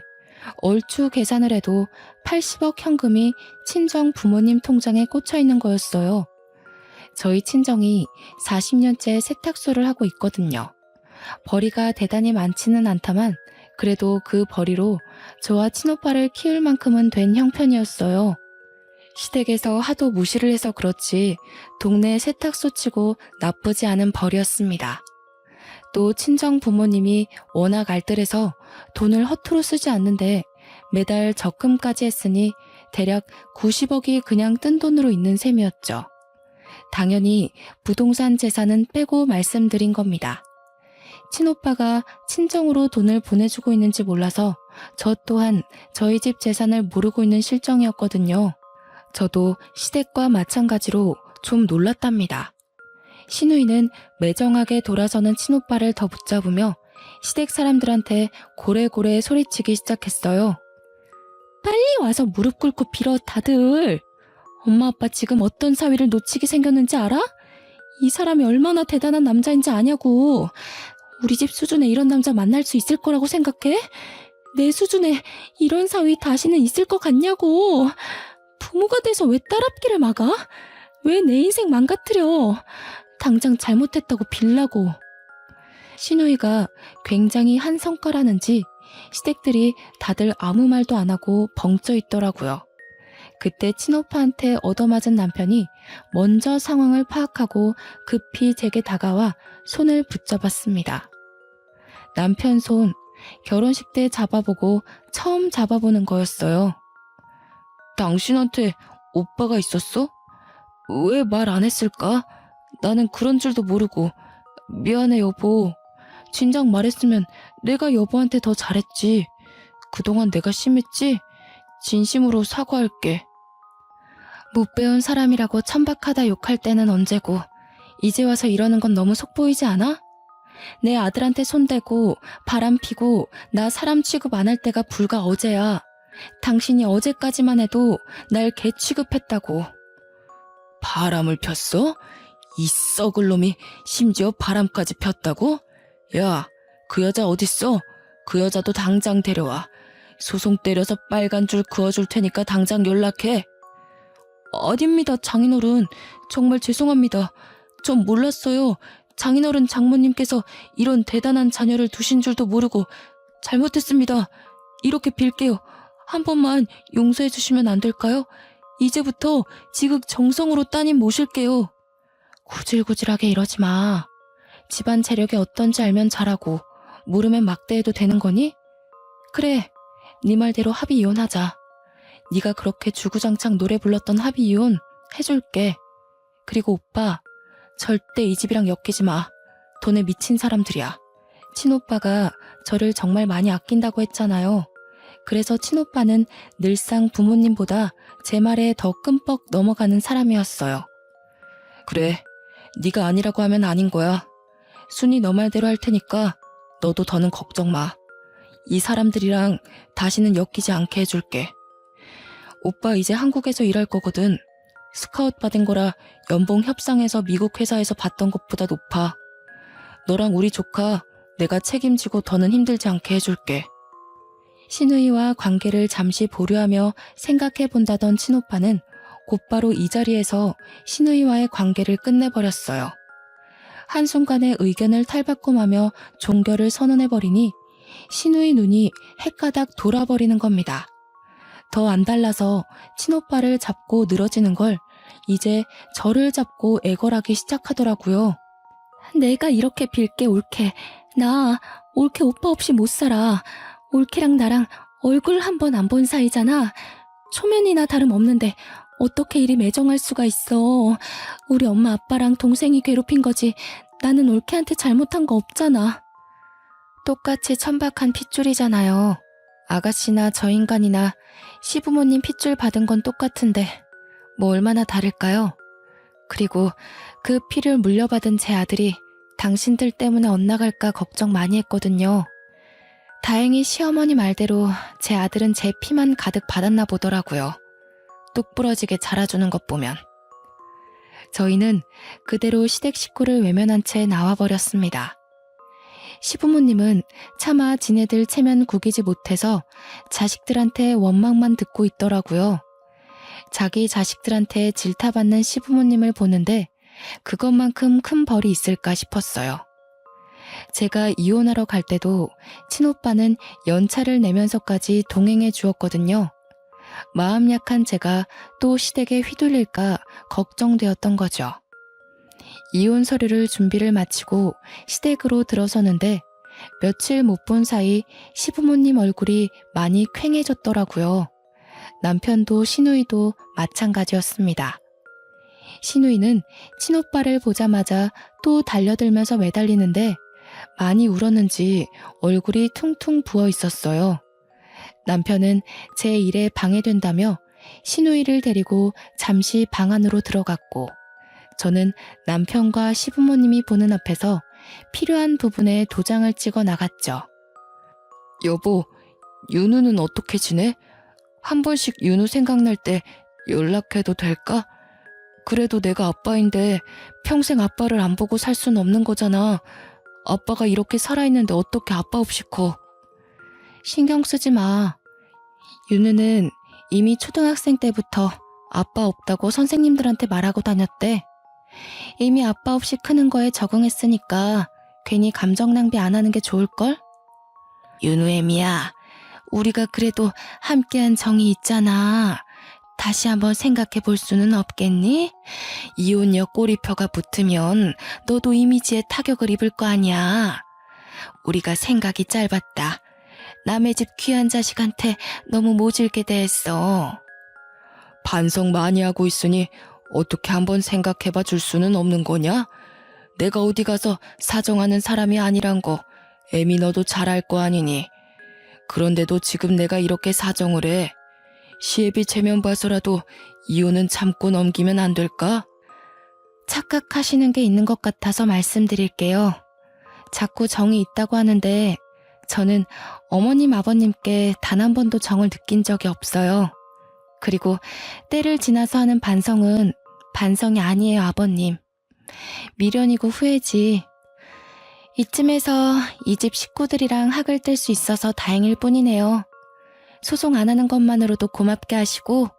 얼추 계산을 해도 80억 현금이 친정 부모님 통장에 꽂혀 있는 거였어요. 저희 친정이 40년째 세탁소를 하고 있거든요. 벌이가 대단히 많지는 않다만 그래도 그 벌이로 저와 친오빠를 키울 만큼은 된 형편이었어요. 시댁에서 하도 무시를 해서 그렇지 동네 세탁소 치고 나쁘지 않은 벌이었습니다. 또 친정 부모님이 워낙 알뜰해서 돈을 허투루 쓰지 않는데 매달 적금까지 했으니 대략 90억이 그냥 뜬 돈으로 있는 셈이었죠. 당연히 부동산 재산은 빼고 말씀드린 겁니다. 친오빠가 친정으로 돈을 보내주고 있는지 몰라서 저 또한 저희 집 재산을 모르고 있는 실정이었거든요. 저도 시댁과 마찬가지로 좀 놀랐답니다. 신우이는 매정하게 돌아서는 친오빠를 더 붙잡으며 시댁 사람들한테 고래고래 소리치기 시작했어요. 빨리 와서 무릎 꿇고 빌어 다들. 엄마 아빠 지금 어떤 사위를 놓치게 생겼는지 알아? 이 사람이 얼마나 대단한 남자인지 아냐고. 우리 집 수준에 이런 남자 만날 수 있을 거라고 생각해? 내 수준에 이런 사위 다시는 있을 것 같냐고. 부모가 돼서 왜 딸 앞길을 막아? 왜 내 인생 망가뜨려? 당장 잘못했다고 빌라고. 신우이가 굉장히 한성과라는지 시댁들이 다들 아무 말도 안 하고 벙쪄 있더라고요. 그때 친오빠한테 얻어맞은 남편이 먼저 상황을 파악하고 급히 제게 다가와 손을 붙잡았습니다. 남편 손, 결혼식 때 잡아보고 처음 잡아보는 거였어요. 당신한테 오빠가 있었어? 왜 말 안 했을까? 나는 그런 줄도 모르고. 미안해 여보. 진작 말했으면 내가 여보한테 더 잘했지. 그동안 내가 심했지? 진심으로 사과할게. 못 배운 사람이라고 천박하다 욕할 때는 언제고 이제 와서 이러는 건 너무 속보이지 않아? 내 아들한테 손대고 바람 피고 나 사람 취급 안 할 때가 불과 어제야. 당신이 어제까지만 해도 날 개 취급했다고. 바람을 폈어? 이 썩을 놈이 심지어 바람까지 폈다고? 야, 그 여자 어딨어? 그 여자도 당장 데려와. 소송 때려서 빨간 줄 그어줄 테니까 당장 연락해. 아닙니다, 장인어른. 정말 죄송합니다. 전 몰랐어요. 장인어른 장모님께서 이런 대단한 자녀를 두신 줄도 모르고 잘못했습니다. 이렇게 빌게요. 한 번만 용서해 주시면 안 될까요? 이제부터 지극정성으로 따님 모실게요. 구질구질하게 이러지 마. 집안 재력이 어떤지 알면 잘하고 모르면 막대해도 되는 거니? 그래, 네 말대로 합의 이혼하자. 네가 그렇게 주구장창 노래 불렀던 합의 이혼 해줄게. 그리고 오빠, 절대 이 집이랑 엮이지 마. 돈에 미친 사람들이야. 친오빠가 저를 정말 많이 아낀다고 했잖아요. 그래서 친오빠는 늘상 부모님보다 제 말에 더 끔뻑 넘어가는 사람이었어요. 그래, 네가 아니라고 하면 아닌 거야. 순이 너 말대로 할 테니까 너도 더는 걱정 마. 이 사람들이랑 다시는 엮이지 않게 해줄게. 오빠 이제 한국에서 일할 거거든. 스카웃 받은 거라 연봉 협상에서 미국 회사에서 받던 것보다 높아. 너랑 우리 조카 내가 책임지고 더는 힘들지 않게 해줄게. 신우이와 관계를 잠시 보류하며 생각해본다던 친오빠는 곧바로 이 자리에서 신우이와의 관계를 끝내버렸어요. 한순간에 의견을 탈바꿈하며 종결을 선언해버리니 신우이 눈이 헷가닥 돌아버리는 겁니다. 더 안 달라서 친오빠를 잡고 늘어지는 걸 이제 저를 잡고 애걸하기 시작하더라고요. 내가 이렇게 빌게 올케. 나 올케 오빠 없이 못 살아. 올케랑 나랑 얼굴 한 번 안 본 사이잖아. 초면이나 다름없는데 어떻게 이리 매정할 수가 있어. 우리 엄마 아빠랑 동생이 괴롭힌 거지. 나는 올케한테 잘못한 거 없잖아. 똑같이 천박한 핏줄이잖아요. 아가씨나 저 인간이나 시부모님 핏줄 받은 건 똑같은데 뭐 얼마나 다를까요? 그리고 그 피를 물려받은 제 아들이 당신들 때문에 엇나갈까 걱정 많이 했거든요. 다행히 시어머니 말대로 제 아들은 제 피만 가득 받았나 보더라고요. 뚝 부러지게 자라주는 것 보면. 저희는 그대로 시댁 식구를 외면한 채 나와버렸습니다. 시부모님은 차마 지네들 체면 구기지 못해서 자식들한테 원망만 듣고 있더라고요. 자기 자식들한테 질타받는 시부모님을 보는데 그것만큼 큰 벌이 있을까 싶었어요. 제가 이혼하러 갈 때도 친오빠는 연차를 내면서까지 동행해 주었거든요. 마음 약한 제가 또 시댁에 휘둘릴까 걱정되었던 거죠. 이혼 서류를 준비를 마치고 시댁으로 들어서는데 며칠 못 본 사이 시부모님 얼굴이 많이 퀭해졌더라고요. 남편도 시누이도 마찬가지였습니다. 시누이는 친오빠를 보자마자 또 달려들면서 매달리는데 많이 울었는지 얼굴이 퉁퉁 부어 있었어요. 남편은 제 일에 방해된다며 시누이를 데리고 잠시 방 안으로 들어갔고 저는 남편과 시부모님이 보는 앞에서 필요한 부분에 도장을 찍어 나갔죠. 여보, 윤우는 어떻게 지내? 한 번씩 윤우 생각날 때 연락해도 될까? 그래도 내가 아빠인데 평생 아빠를 안 보고 살 순 없는 거잖아. 아빠가 이렇게 살아있는데 어떻게 아빠 없이 커? 신경 쓰지 마. 윤우는 이미 초등학생 때부터 아빠 없다고 선생님들한테 말하고 다녔대. 이미 아빠 없이 크는 거에 적응했으니까 괜히 감정 낭비 안 하는 게 좋을걸? 윤우애미야, 우리가 그래도 함께한 정이 있잖아. 다시 한번 생각해 볼 수는 없겠니? 이혼녀 꼬리표가 붙으면 너도 이미지에 타격을 입을 거 아니야. 우리가 생각이 짧았다. 남의 집 귀한 자식한테 너무 모질게 대했어. 반성 많이 하고 있으니 어떻게 한번 생각해봐 줄 수는 없는 거냐? 내가 어디 가서 사정하는 사람이 아니란 거 애미 너도 잘 알 거 아니니. 그런데도 지금 내가 이렇게 사정을 해. 시애비 체면 봐서라도 이혼은 참고 넘기면 안 될까? 착각하시는 게 있는 것 같아서 말씀드릴게요. 자꾸 정이 있다고 하는데 저는 어머님 아버님께 단 한 번도 정을 느낀 적이 없어요. 그리고 때를 지나서 하는 반성은 반성이 아니에요, 아버님. 미련이고 후회지. 이쯤에서 이 집 식구들이랑 학을 뗄 수 있어서 다행일 뿐이네요. 소송 안 하는 것만으로도 고맙게 하시고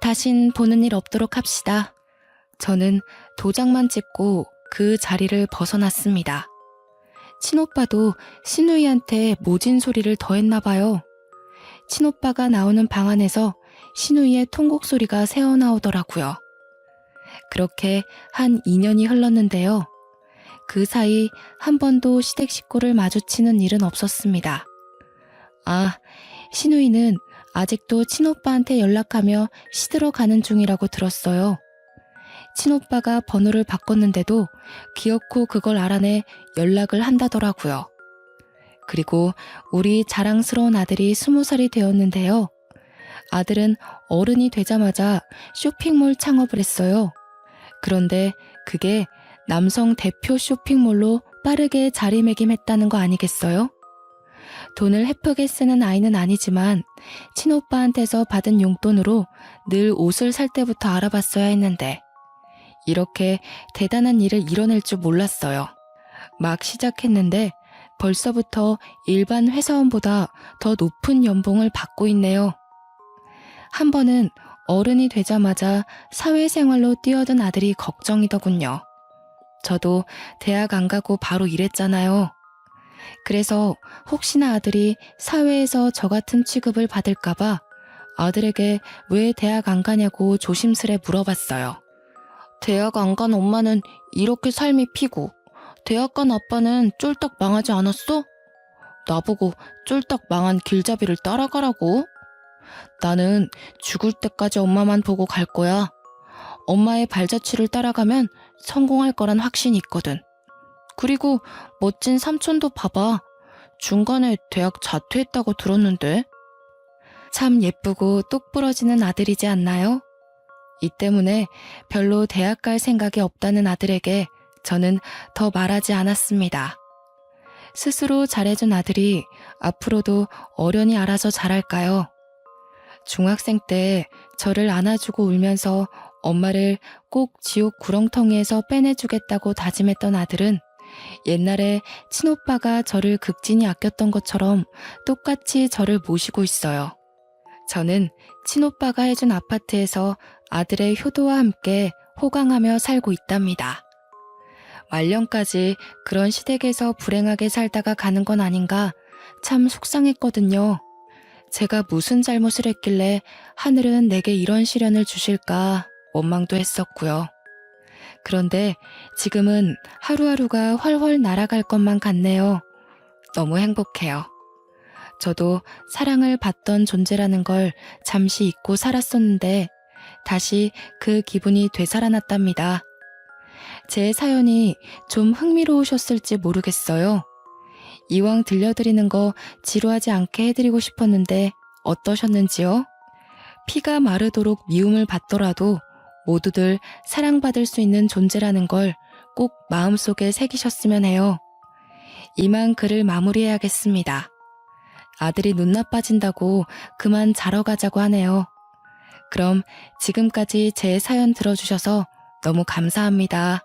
다신 보는 일 없도록 합시다. 저는 도장만 찍고 그 자리를 벗어났습니다. 친오빠도 시누이한테 모진 소리를 더했나 봐요. 친오빠가 나오는 방 안에서 시누이의 통곡 소리가 새어나오더라고요. 그렇게 한 2년이 흘렀는데요. 그 사이 한 번도 시댁 식구를 마주치는 일은 없었습니다. 아, 시누이는 아직도 친오빠한테 연락하며 시들어 가는 중이라고 들었어요. 친오빠가 번호를 바꿨는데도 기어코 그걸 알아내 연락을 한다더라고요. 그리고 우리 자랑스러운 아들이 20살이 되었는데요. 아들은 어른이 되자마자 쇼핑몰 창업을 했어요. 그런데 그게 남성 대표 쇼핑몰로 빠르게 자리매김했다는 거 아니겠어요? 돈을 헤프게 쓰는 아이는 아니지만 친오빠한테서 받은 용돈으로 늘 옷을 살 때부터 알아봤어야 했는데 이렇게 대단한 일을 이뤄낼 줄 몰랐어요. 막 시작했는데 벌써부터 일반 회사원보다 더 높은 연봉을 받고 있네요. 한 번은 어른이 되자마자 사회생활로 뛰어든 아들이 걱정이더군요. 저도 대학 안 가고 바로 일했잖아요. 그래서 혹시나 아들이 사회에서 저 같은 취급을 받을까봐 아들에게 왜 대학 안 가냐고 조심스레 물어봤어요. 대학 안 간 엄마는 이렇게 삶이 피고 대학 간 아빠는 쫄딱 망하지 않았어? 나보고 쫄딱 망한 길잡이를 따라가라고? 나는 죽을 때까지 엄마만 보고 갈 거야. 엄마의 발자취를 따라가면 성공할 거란 확신이 있거든. 그리고 멋진 삼촌도 봐봐. 중간에 대학 자퇴했다고 들었는데. 참 예쁘고 똑부러지는 아들이지 않나요? 이 때문에 별로 대학 갈 생각이 없다는 아들에게 저는 더 말하지 않았습니다. 스스로 잘해준 아들이 앞으로도 어련히 알아서 잘할까요? 중학생 때 저를 안아주고 울면서 엄마를 꼭 지옥 구렁텅이에서 빼내주겠다고 다짐했던 아들은 옛날에 친오빠가 저를 극진히 아꼈던 것처럼 똑같이 저를 모시고 있어요. 저는 친오빠가 해준 아파트에서 아들의 효도와 함께 호강하며 살고 있답니다. 말년까지 그런 시댁에서 불행하게 살다가 가는 건 아닌가 참 속상했거든요. 제가 무슨 잘못을 했길래 하늘은 내게 이런 시련을 주실까 원망도 했었고요. 그런데 지금은 하루하루가 훨훨 날아갈 것만 같네요. 너무 행복해요. 저도 사랑을 받던 존재라는 걸 잠시 잊고 살았었는데 다시 그 기분이 되살아났답니다. 제 사연이 좀 흥미로우셨을지 모르겠어요. 이왕 들려드리는 거 지루하지 않게 해드리고 싶었는데 어떠셨는지요? 피가 마르도록 미움을 받더라도 모두들 사랑받을 수 있는 존재라는 걸 꼭 마음속에 새기셨으면 해요. 이만 글을 마무리해야겠습니다. 아들이 눈 나빠진다고 그만 자러 가자고 하네요. 그럼 지금까지 제 사연 들어주셔서 너무 감사합니다.